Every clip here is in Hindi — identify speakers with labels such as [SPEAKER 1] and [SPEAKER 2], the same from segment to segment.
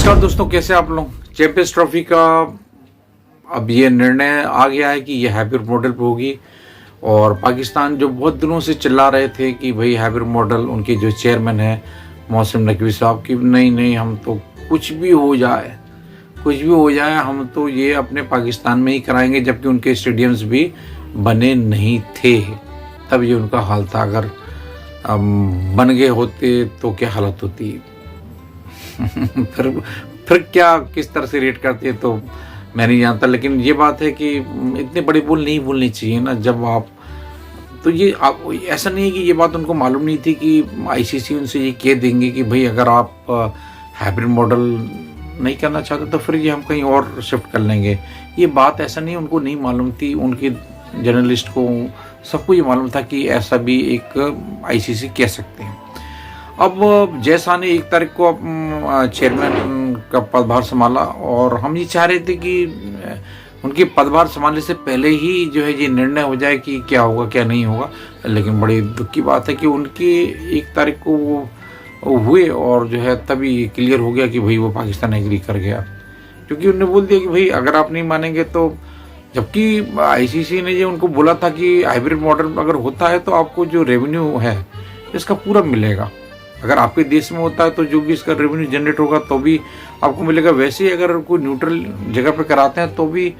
[SPEAKER 1] नमस्कार दोस्तों, कैसे आप लोग। चैंपियंस ट्रॉफी का अब ये निर्णय आ गया है कि ये हाइब्रिड मॉडल पे होगी। और पाकिस्तान जो बहुत दिनों से चिल्ला रहे थे कि भाई हाइब्रिड मॉडल, उनके जो चेयरमैन हैं मोहसिन नकवी साहब की, नहीं हम तो कुछ भी हो जाए हम तो ये अपने पाकिस्तान में ही कराएंगे, जबकि उनके स्टेडियम्स भी बने नहीं थे। तब ये उनका हाल था। अगर बन गए होते तो क्या हालत होती। फिर क्या किस तरह से रेट करते हैं तो मैं नहीं जानता, लेकिन ये बात है कि इतनी बड़ी भूल नहीं भूलनी चाहिए ना। जब आप तो ये आप ऐसा नहीं है कि ये बात उनको मालूम नहीं थी कि आईसीसी उनसे ये कह देंगे कि भाई अगर आप हाइब्रिड मॉडल नहीं करना चाहते तो फिर ये हम कहीं और शिफ्ट कर लेंगे। ये बात ऐसा नहीं, उनको नहीं मालूम थी। उनके जर्नलिस्ट को सबको ये मालूम था कि ऐसा भी एक आईसीसी कह सकते हैं। अब जैसा ने 1 तारीख को चेयरमैन का पदभार संभाला, और हम ये चाह रहे थे कि उनके पदभार संभालने से पहले ही जो है ये निर्णय हो जाए कि क्या होगा क्या नहीं होगा। लेकिन बड़ी दुख की बात है कि उनके 1 तारीख को वो हुए और जो है तभी क्लियर हो गया कि भाई वो पाकिस्तान एग्री कर गया, क्योंकि उन्होंने बोल दिया कि भाई अगर आप नहीं मानेंगे तो। जबकि आईसीसी ने ये उनको बोला था कि हाइब्रिड मॉडल अगर होता है तो आपको जो रेवेन्यू है इसका पूरा मिलेगा। अगर आपके देश में होता है तो जो भी इसका रेवेन्यू जनरेट होगा तो भी आपको मिलेगा। वैसे ही अगर कोई न्यूट्रल जगह पे कराते हैं तो भी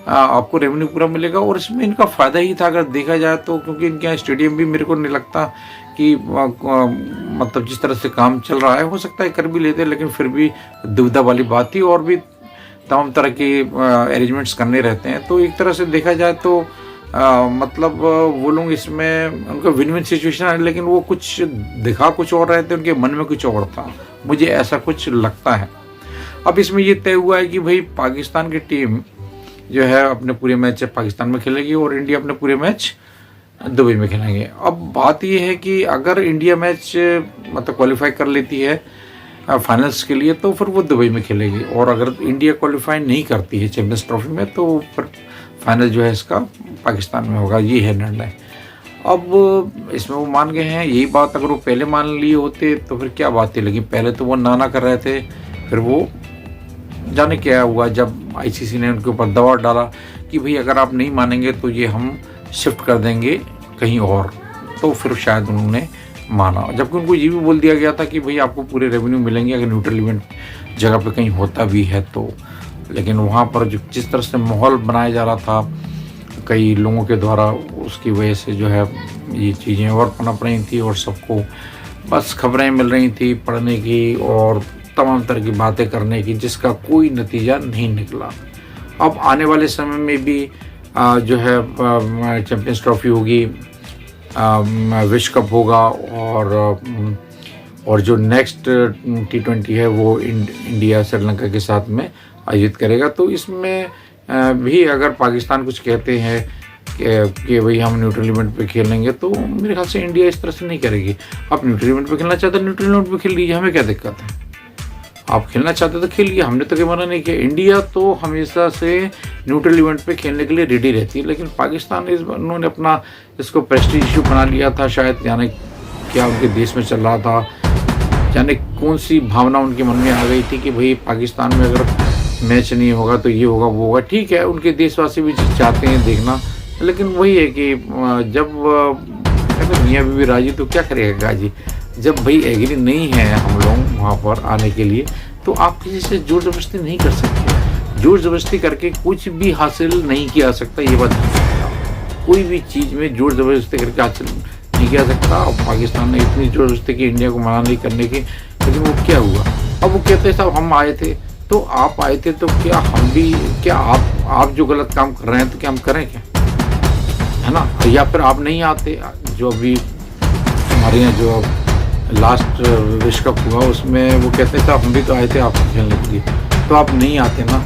[SPEAKER 1] आपको रेवेन्यू पूरा मिलेगा। और इसमें इनका फ़ायदा ही था अगर देखा जाए तो, क्योंकि इनके यहाँ स्टेडियम भी मेरे को नहीं लगता कि मतलब जिस तरह से काम चल रहा है, हो सकता है कर भी लेते, लेकिन फिर भी दुविधा वाली बात थी। और भी तमाम तरह के अरेंजमेंट्स करने रहते हैं। तो एक तरह से देखा जाए तो मतलब वो लोग इसमें उनका विन विन सिचुएशन है, लेकिन वो कुछ दिखा कुछ और रहे थे, उनके मन में कुछ और था, मुझे ऐसा कुछ लगता है। अब इसमें ये तय हुआ है कि भाई पाकिस्तान की टीम जो है अपने पूरे मैच पाकिस्तान में खेलेगी और इंडिया अपने पूरे मैच दुबई में खेलेंगे। अब बात ये है कि अगर इंडिया मैच मतलब क्वालिफाई कर लेती है फाइनल्स के लिए तो फिर वो दुबई में खेलेगी, और अगर इंडिया क्वालिफाई नहीं करती है चैंपियंस ट्रॉफी में तो फिर फाइनल जो है इसका पाकिस्तान में होगा। ये है निर्णय। अब इसमें वो मान गए हैं। यही बात अगर वो पहले मान लिए होते तो फिर क्या बात थी, लेकिन पहले तो वो ना कर रहे थे। फिर वो जाने क्या हुआ जब आईसीसी ने उनके ऊपर दबाव डाला कि भाई अगर आप नहीं मानेंगे तो ये हम शिफ्ट कर देंगे कहीं और, तो फिर शायद उन्होंने माना। जबकि उनको ये भी बोल दिया गया था कि भाई आपको पूरे रेवेन्यू मिलेंगे अगर न्यूट्रल इवेंट जगह पे कहीं होता भी है तो। लेकिन वहाँ पर जो जिस तरह से माहौल बनाया जा रहा था कई लोगों के द्वारा, उसकी वजह से जो है ये चीज़ें और पनप रही थी और सबको बस खबरें मिल रही थी पढ़ने की और तमाम तरह की बातें करने की, जिसका कोई नतीजा नहीं निकला। अब आने वाले समय में भी जो है चैंपियंस ट्रॉफी होगी, विश्व कप होगा, और जो नेक्स्ट T20 है वो इंडिया श्रीलंका के साथ में आयोजित करेगा। तो इसमें भी अगर पाकिस्तान कुछ कहते हैं कि भाई हम न्यूट्रल इवेंट पे खेलेंगे, तो मेरे ख्याल से इंडिया इस तरह से नहीं करेगी। आप न्यूट्रल इवेंट पे खेलना चाहते हैं न्यूट्रल इवेंट पे खेल लीजिए, हमें क्या दिक्कत है। आप खेलना चाहते तो खेलिए, हमने तो कहीं मना नहीं किया। इंडिया तो हमेशा से न्यूट्रल इवेंट पे खेलने के लिए रेडी रहती है, लेकिन पाकिस्तान उन्होंने अपना इसको प्रेस्टीज इशू बना लिया था। शायद जाने क्या उनके देश में चल रहा था, जाने कौन सी भावना उनके मन में आ गई थी कि भाई पाकिस्तान में अगर मैच नहीं होगा तो ये होगा वो होगा। ठीक है, उनके देशवासी भी चाहते हैं देखना, लेकिन वही है कि जब मियाँ बीवी राजी तो क्या करेगा गाजी। जब भाई एग्री नहीं है हम लोग वहाँ पर आने के लिए, तो आप किसी से जोर जबरदस्ती नहीं कर सकते। जोर जबरदस्ती करके कुछ भी हासिल नहीं किया जा सकता, ये बात नहीं। कोई भी चीज़ में जोर जबरदस्ती करके हासिल नहीं किया सकता। और पाकिस्तान ने इतनी जोर जबरदस्ती की इंडिया को मना नहीं करने की, लेकिन वो क्या हुआ। अब वो कहते साहब हम आए थे तो आप आए थे, तो क्या हम भी, क्या आप जो गलत काम कर रहे हैं तो क्या हम करें क्या, है ना। या फिर आप नहीं आते, जो अभी हमारे यहाँ जो लास्ट विश्व कप हुआ उसमें वो कहते थे हम भी तो आए थे आपको खेलने के लिए, तो आप नहीं आते ना।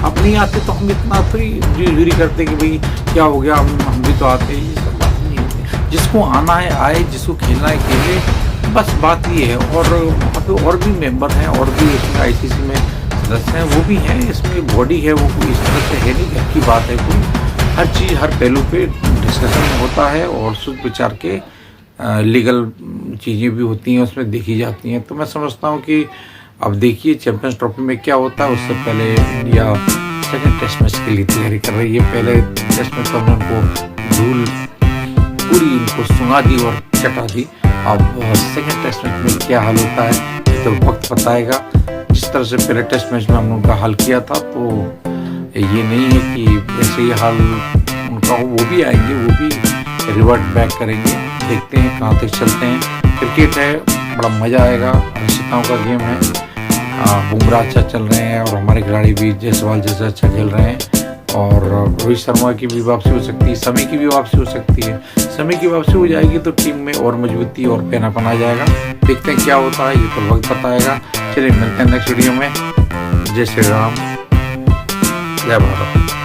[SPEAKER 1] आप नहीं आते तो हम इतना थोड़ी जुरी करते कि भाई क्या हो गया, हम भी तो आते। ये सब बात नहीं होती। जिसको आना है आए, जिसको खेलना है खेले, बस बात ये है। और वहाँ पे और भी मेंबर हैं, और भी इसमें आईसीसी में सदस्य हैं, वो भी हैं, इसमें बॉडी है, वो कोई इस तरह से है नहीं घर की बात है। कोई हर चीज़ हर पहलू पे डिस्कशन होता है और सोच विचार के लीगल चीज़ें भी होती हैं उसमें देखी जाती हैं। तो मैं समझता हूँ कि अब देखिए चैंपियंस ट्रॉफी में क्या होता है। उससे पहले इंडिया सेकंड टेस्ट मैच के लिए तैयारी कर रही है। पहले टेस्ट मैच में उनको धूल पूरी इनको सुंघा दी और चटा दी। अब सेकंड टेस्ट मैच में क्या हाल होता है ये तो वक्त बताएगा। जिस तरह से पहले टेस्ट मैच में हमने उनका हाल किया था, तो ये नहीं है कि ऐसे ही हाल उनका हो। वो भी आएंगे, वो भी रिवर्ट बैक करेंगे। देखते हैं कहाँ तक चलते हैं। क्रिकेट है, बड़ा मज़ा आएगा। अनिश्चितताओं का गेम है। बुमराह अच्छा चल रहे हैं और हमारे खिलाड़ी भी जायसवाल जैसे अच्छा खेल रहे हैं। और रोहित शर्मा की भी वापसी हो सकती है, शमी की भी वापसी हो सकती है। शमी की वापसी हो जाएगी तो टीम में और मजबूती और पैनापन आ जाएगा। देखते हैं क्या होता है, ये तो वक्त बताएगा। चलिए मिलते हैं नेक्स्ट वीडियो में। जय श्री राम, जय भारत।